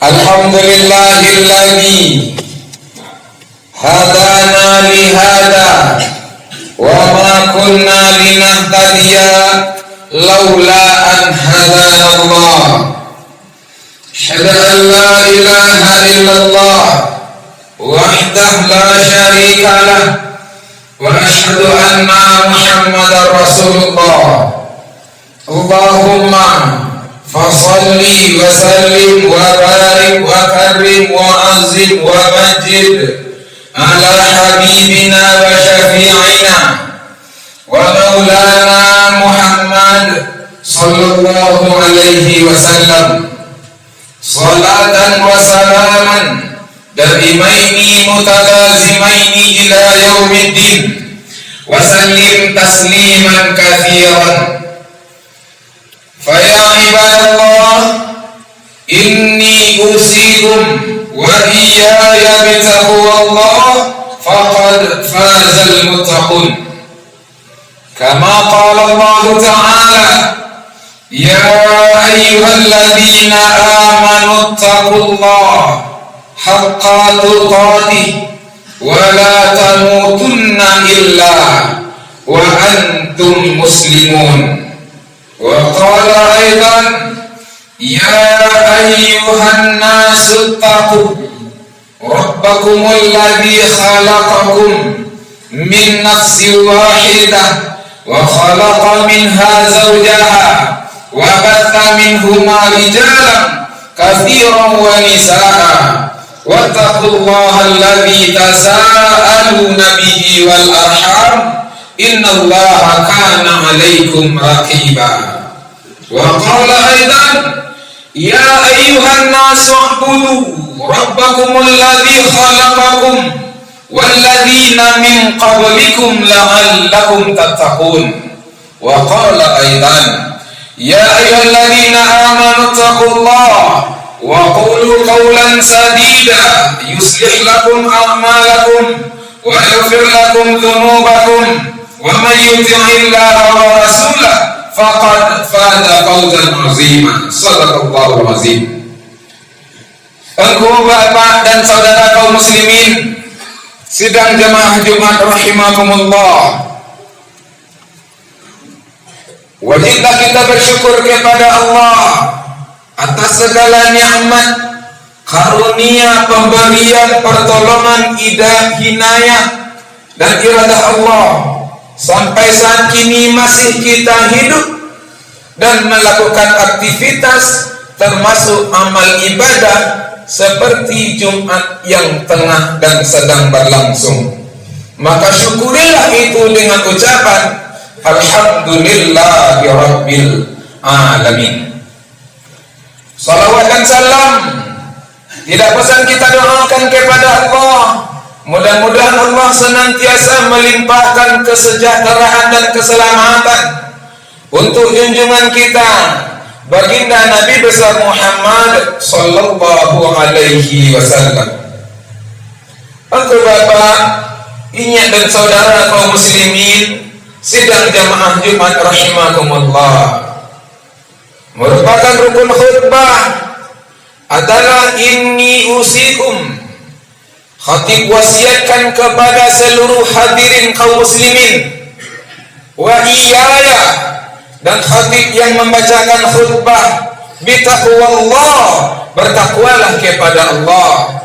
Alhamdulillahilladzi hadana lihada wa ma kunna linahtadiya laula an hadana Allah. Asyhadu an la ilaha illallah wahdahu la syarika lah wa asyhadu anna Muhammadar Rasulullah. Allahumma fasalli wa sallim wa barik wa karim wa azim wa majid ala habibina wa syafi'ina wa maulana Muhammad sallallahu alaihi wasallam. Salatan wa salaman daimaini mutalazimaini ila yaumiddin wa sallim tasliman katsiran. Faya ibadallah, inni usikum wa iyaya bitaqwallah faqad fazal muttaqun. Kama qala Allah Ta'ala, ya ayyuhalladzina amanu taqullaha haqqa tuqatih wa la tamutunna illa wa antum muslimun. Wa qala aidan, ya ayyuhan nasu taqu rabbakumul ladzi khalaqakum min nafsin wahidah wa khalaqa minha zawjaha wa batha minhuma rijalan katsiran wa nisaa wattaqullaha alladzi tasaaluna bihi wal arham innallaha kana 'alaikum raqiba. Wa qala aidan, ya ayyuhan nasu u'budu rabbakumul ladzi khalaqakum wal ladzina min qablikum la'allakum tattaqun. Wa qala aidan, ya ayyuhalladzina amanu taqullaha wa qulu qawlan sadida yuslih lakum a'malakum wa yaghfir lakum dhunubakum wa man yuti'illaha wa rasulahu faqad faza fawzan 'azima. Shadaqallahu azim. Engkau bapak dan saudara kaum muslimin sidang jamaah Jumat rahimakumullah, wajiblah kita bersyukur kepada Allah atas segala nikmat, karunia, pemberian, pertolongan, hidayah dan iradah Allah. Sampai saat ini masih kita hidup dan melakukan aktivitas termasuk amal ibadah seperti Jumat yang tengah dan sedang berlangsung. Maka syukurilah itu dengan ucapan Alhamdulillahirabbil alamin. Salawat dan salam tidak pesan kita doakan kepada Allah. Mudah-mudahan Allah senantiasa melimpahkan kesejahteraan dan keselamatan untuk junjungan kita baginda Nabi besar Muhammad sallallahu alaihi wasallam. Engkau bapak, ingat dan saudara kaum muslimin sidang jamaah Jumat rahimakumullah, merupakan rukun khutbah adalah inni usikum. Khatib wasiatkan kepada seluruh hadirin kaum muslimin, wa iyaya, dan khatib yang membacakan khutbah, bitaqwallah, bertakwalah kepada Allah.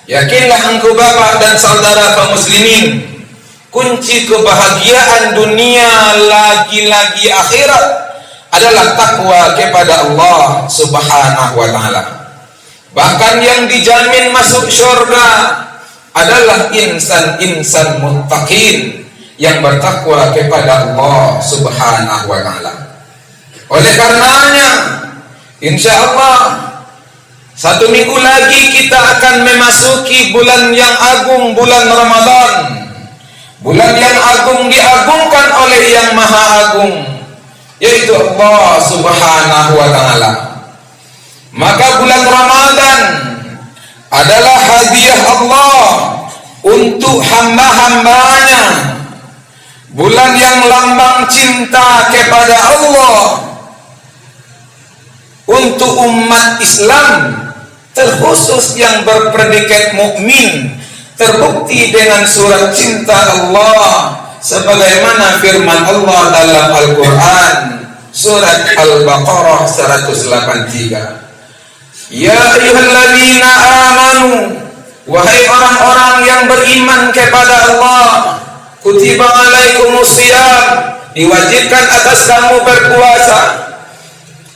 Yakinlah engkau bapak dan saudara kaum muslimin, kunci kebahagiaan dunia lagi-lagi akhirat adalah takwa kepada Allah subhanahu wa ta'ala. Bahkan yang dijamin masuk syurga adalah insan-insan muttaqin yang bertakwa kepada Allah subhanahu wa ta'ala. Oleh karenanya, insya Allah satu minggu lagi kita akan memasuki bulan yang agung, bulan Ramadan. Bulan yang agung diagungkan oleh yang maha agung, yaitu Allah subhanahu wa ta'ala. Maka bulan Ramadan adalah hadiah Allah untuk hamba-hambanya, bulan yang lambang cinta kepada Allah, untuk umat Islam, terkhusus yang berpredikat mukmin, terbukti dengan surat cinta Allah sebagaimana firman Allah dalam Al-Quran surat Al-Baqarah 183. Ya ayyuhalladzina amanu, wahai orang-orang yang beriman kepada Allah, kutiba alaikumusiyam, diwajibkan atas kamu berpuasa,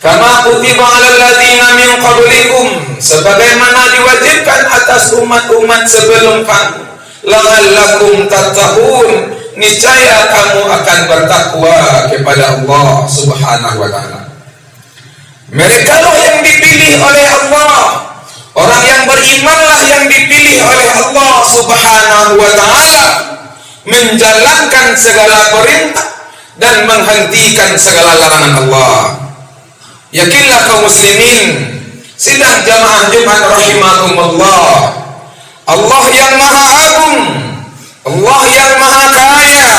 kama kutiba alal ladzina min qablikum, sebagaimana diwajibkan atas umat-umat sebelum kamu, la'allakum tattaqun, niscaya kamu akan bertakwa kepada Allah Subhanahu wa taala. Mereka lah yang dipilih oleh Allah, orang yang berimanlah yang dipilih oleh Allah Subhanahu wa taala, menjalankan segala perintah dan menghentikan segala larangan Allah. Yakinlah kaum muslimin, sidang jamaah Jumat rahimakumullah, Allah yang maha agung, Allah yang maha kaya,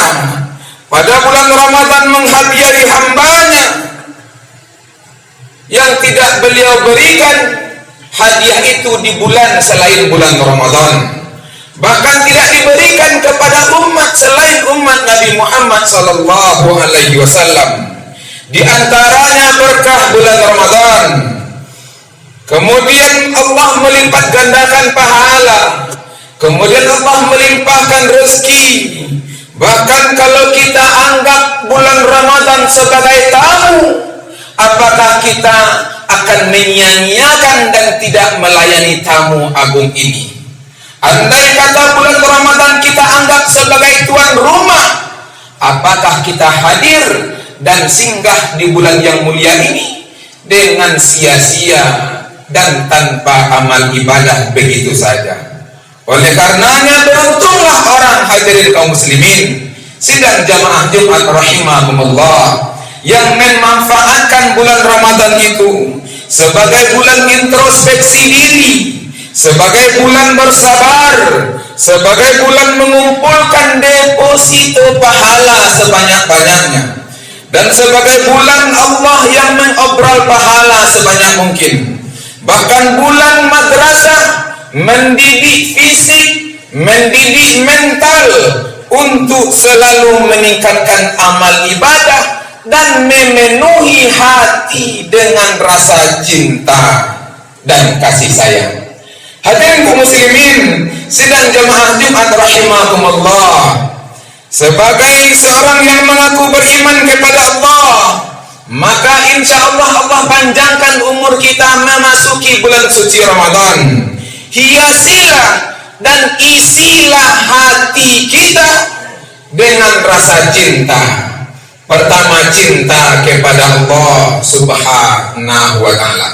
pada bulan Ramadan menghadiahi hambanya yang tidak beliau berikan hadiah itu di bulan selain bulan Ramadan, bahkan tidak diberikan kepada umat selain umat Nabi Muhammad sallallahu alaihi wasallam. Di antaranya berkah bulan Ramadan. Kemudian Allah melipat gandakan pahala. Kemudian Allah melimpahkan rezeki. Bahkan kalau kita anggap bulan Ramadan sebagai tamu, apakah kita akan menyia-nyiakan dan tidak melayani tamu agung ini? Andai kata bulan Ramadan kita anggap sebagai tuan rumah, apakah kita hadir dan singgah di bulan yang mulia ini dengan sia-sia dan tanpa amal ibadah begitu saja? Oleh karenanya beruntunglah orang hadirin kaum muslimin, sidang jamaah Jumat rahimakumullah, yang memanfaatkan bulan Ramadan itu sebagai bulan introspeksi diri, sebagai bulan bersabar, sebagai bulan mengumpulkan deposito pahala sebanyak-banyaknya, dan sebagai bulan Allah yang mengobrol pahala sebanyak mungkin. Bahkan bulan madrasah, mendidik fisik, mendidik mental untuk selalu meningkatkan amal ibadah dan memenuhi hati dengan rasa cinta dan kasih sayang. Hadirin kaum muslimin, sidang jamaah Jumat rahimakumullah, sebagai seorang yang mengaku beriman kepada Allah, maka insya Allah Allah panjangkan umur kita memasuki bulan suci Ramadan. Hiasilah dan isilah hati kita dengan rasa cinta. Pertama, cinta kepada Allah Subhanahu wa taala.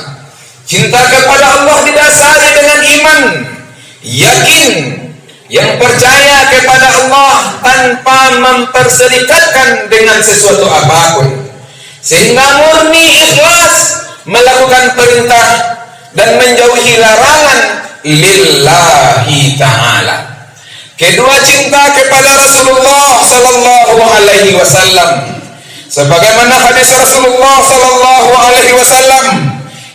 Cinta kepada Allah didasari dengan iman, yakin, yang percaya kepada Allah tanpa memperserikatkan dengan sesuatu apapun, sehingga murni ikhlas melakukan perintah dan menjauhi larangan lillahi ta'ala. Kedua, cinta kepada Rasulullah sallallahu alaihi wasallam, sebagaimana hadis Rasulullah sallallahu alaihi wasallam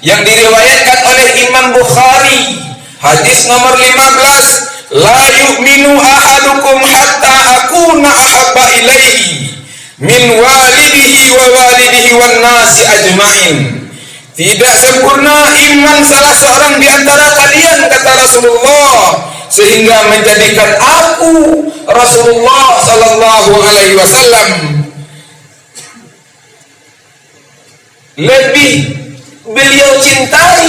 yang diriwayatkan oleh Imam Bukhari, hadis nomor 15, la yu'minu ahadukum hatta akuna ahabba ilaihi min walidihi wa walidihi wan nasi ajmain. Tidak sempurna iman salah seorang di antara kalian, kata Rasulullah, sehingga menjadikan aku Rasulullah sallallahu alaihi wasallam lebih beliau cintai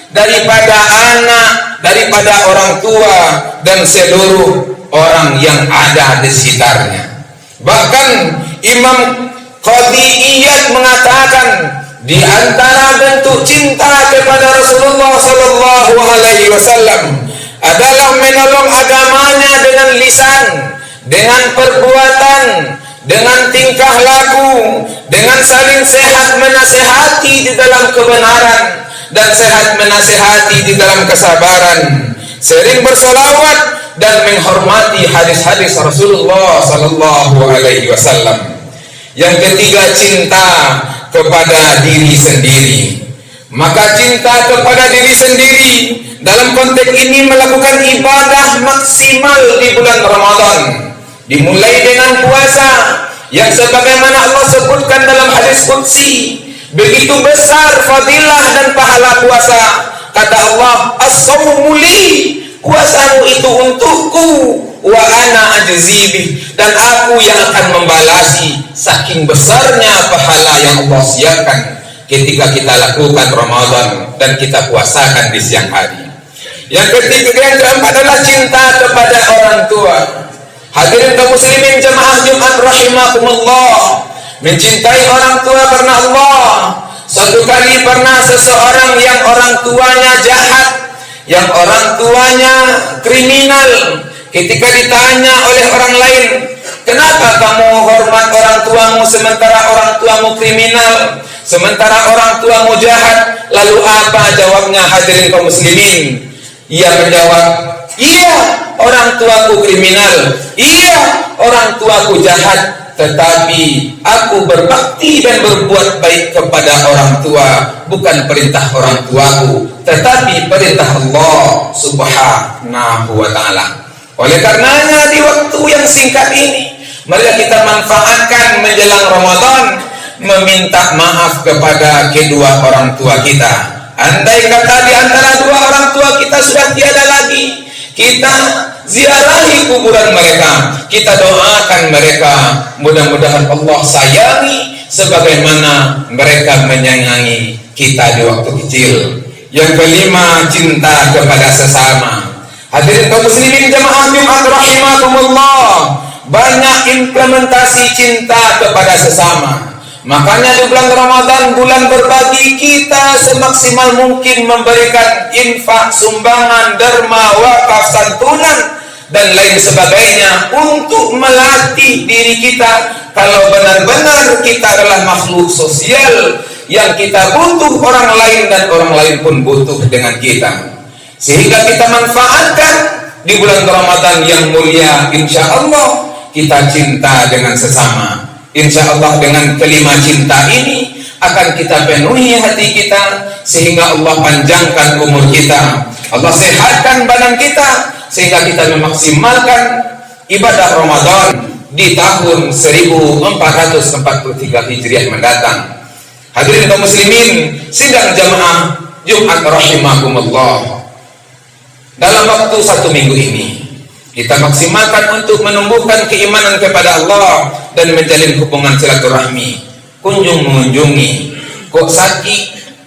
daripada anak, daripada orang tua dan seluruh orang yang ada di sekitarnya. Bahkan Imam Qadhi Iyad mengatakan, di antara bentuk cinta kepada Rasulullah sallallahu alaihi wasallam adalah menolong agamanya dengan lisan, dengan perbuatan, dengan tingkah laku, dengan saling sehat menasihati di dalam kebenaran dan sehat menasihati di dalam kesabaran, sering bersolawat dan menghormati hadis-hadis Rasulullah sallallahu alaihi wasallam. Yang ketiga, cinta kepada diri sendiri. Maka cinta kepada diri sendiri dalam konteks ini melakukan ibadah maksimal di bulan Ramadan, dimulai dengan puasa yang sebagaimana Allah sebutkan dalam hadis qudsi, begitu besar fadilah dan pahala puasa. Kata Allah, as-sawmu li, puasamu itu untukku, wa ana ajzibih, dan aku yang akan membalasi. Saking besarnya pahala yang Allah siapkan ketika kita lakukan Ramadan dan kita puasakan di siang hari. Yang ketiga, yang keempat adalah cinta kepada orang tua. Hadirin kaum muslimin jemaah Jumat rahimakumullah, mencintai orang tua karena Allah. Suatu kali pernah seseorang yang orang tuanya jahat, yang orang tuanya kriminal, ketika ditanya oleh orang lain, kenapa kamu hormat orang tuamu sementara orang tuamu kriminal, sementara orang tuamu jahat? Lalu apa jawabnya hadirin kaum muslimin? Ia menjawab, iya, orang tuaku kriminal, iya, orang tuaku jahat, tetapi aku berbakti dan berbuat baik kepada orang tua, bukan perintah orang tuaku, tetapi perintah Allah Subhanahu wa ta'ala. Oleh karenanya di waktu yang singkat ini, mari kita manfaatkan menjelang Ramadan meminta maaf kepada kedua orang tua kita. Andai kata di antara dua orang tua kita sudah tiada lagi, kita ziarahi kuburan mereka, kita doakan mereka, mudah-mudahan Allah sayangi sebagaimana mereka menyayangi kita di waktu kecil. Yang kelima, cinta kepada sesama. Hadirin kaum muslimin jemaah Jumat rahimakumullah, banyak implementasi cinta kepada sesama. Makanya di bulan Ramadan, bulan berbagi, kita semaksimal mungkin memberikan infak, sumbangan, derma, wakaf, santunan, dan lain sebagainya untuk melatih diri kita kalau benar-benar kita adalah makhluk sosial yang kita butuh orang lain dan orang lain pun butuh dengan kita. Sehingga kita manfaatkan di bulan Ramadan yang mulia, insya Allah kita cinta dengan sesama. Insya Allah dengan kelima cinta ini akan kita penuhi hati kita, sehingga Allah panjangkan umur kita, Allah sehatkan badan kita, sehingga kita memaksimalkan ibadah Ramadan di tahun 1443 Hijriah mendatang. Hadirin kaum muslimin sidang jamaah Jumat rahimakumullah, dalam waktu 1 minggu ini kita maksimalkan untuk menumbuhkan keimanan kepada Allah dan menjalin hubungan silaturahmi. Kunjung mengunjungi, kok sakit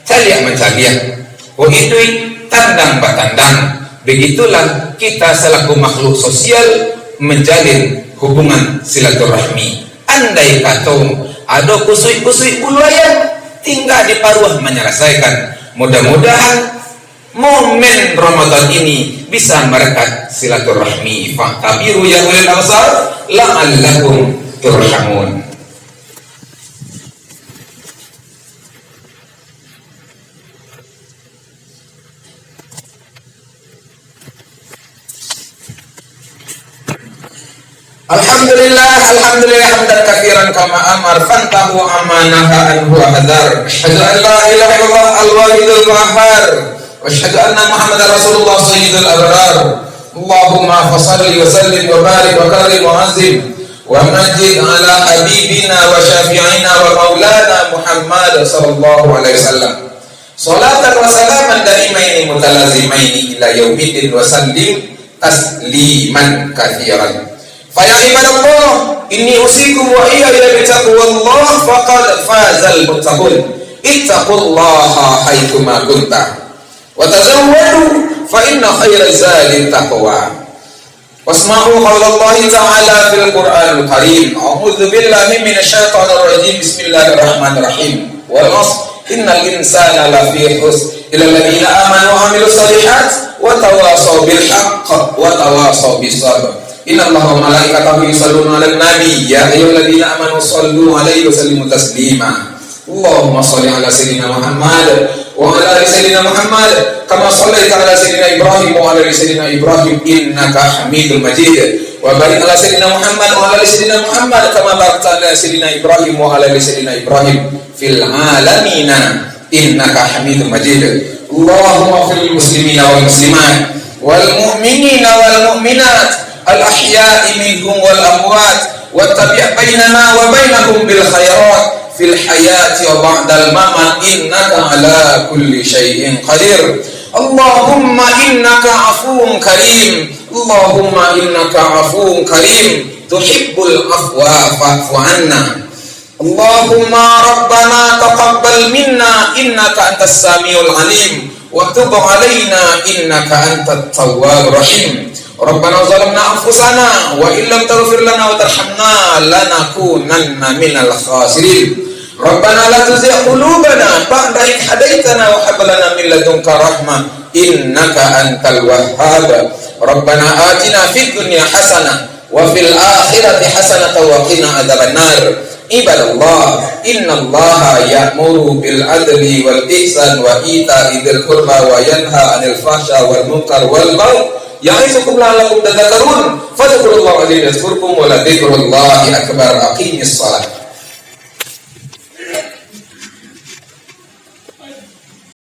caliak mencaliak, kok idui tandang batandang. Begitulah kita selaku makhluk sosial menjalin hubungan silaturahmi. Andai kata ada kusui-kusui bulu ayam, tinggal di paruah menyelesaikan. Mudah-mudahan momen Ramadan ini bisa merekat silaturahmi. Fa'tabiru ya ulil absar la'allakum turhamun. Alhamdulillah hamdan katsiran kama amar fantahu amanaha anhu hadar. Asyhadu an la ilaha illallah al-wahidul qahhar. واشهد ان محمد رسول الله سيد الابرار. اللهم صل وسلم وبارك وكرم وعظم ومجد على حبيبنا وشافعنا ومولانا محمد صلى الله عليه وسلم صلاة وسلاما دائمين متلازمين الى يوم الدين وسلم تسليما كثيرا. فيا عباد الله اني اوصيكم واياي بتقوى الله فقد فاز المتقون. اتقوا الله حيثما كنتم وتزودوا فإن خير الزاد التقوى. واسمعوا قول الله تعالى في القرآن الكريم. أعوذ بالله من الشيطان الرجيم. بسم الله الرحمن الرحيم. والعصر إن الإنسان لفي خسر إلا الذين آمنوا وعملوا الصالحات وتواصوا بالحق وتواصوا بالصبر. إن الله وملائكته يصلون على النبي يا أيها الذين آمنوا صلوا عليه وسلموا تسليما. اللهم صل على سيدنا محمد وعلى آل سيدنا محمد كما صليت على سيدنا إبراهيم وعلى آل سيدنا إبراهيم إنك حميد مجيد. وبارك على سيدنا محمد وعلى آل سيدنا محمد كما باركت على سيدنا إبراهيم وعلى آل سيدنا إبراهيم في العالمين innaka Hamidum Majid. Allahumma ighfir lil muslimina wal muslimat wal mu'minina wal mu'minat al ahya'i minhum wal amwat wattabi' bainana wa bainahum bil khairat fil hayati wa ba'dal mamat innaka ala kulli syai'in qadir. Allahumma innaka afuwun karim, Allahumma innaka afuwun karim, tuhibbul afwa fa'fu anna. Allahumma rabbana taqabbal minna innaka antas samiul alim wa tub alaina innaka antat tawwabur rahim. Rabbana zalamna anfusana wa illam taghfir lana wa tarhamna lanakunanna minal khasirin. Rabbana la tuzigh qulubana ba'da idh hadaitana wa hab lana min ladunka rahmah innaka antal wahhab. Rabbana atina fid dunya hasanah wa fil akhirati hasanah wa qina adzabannar. Ibadallah, innallaha ya'muru bil adli wal ihsan wa ita'i dzil qurba wa yanha 'anil fahsya wal munkar wal baghi ya'izukum la'allakum tadhakkarun. Fadhkurullaha 'azim yadhkurkum wa la dzikrullahi akbar. Aqimis shalah.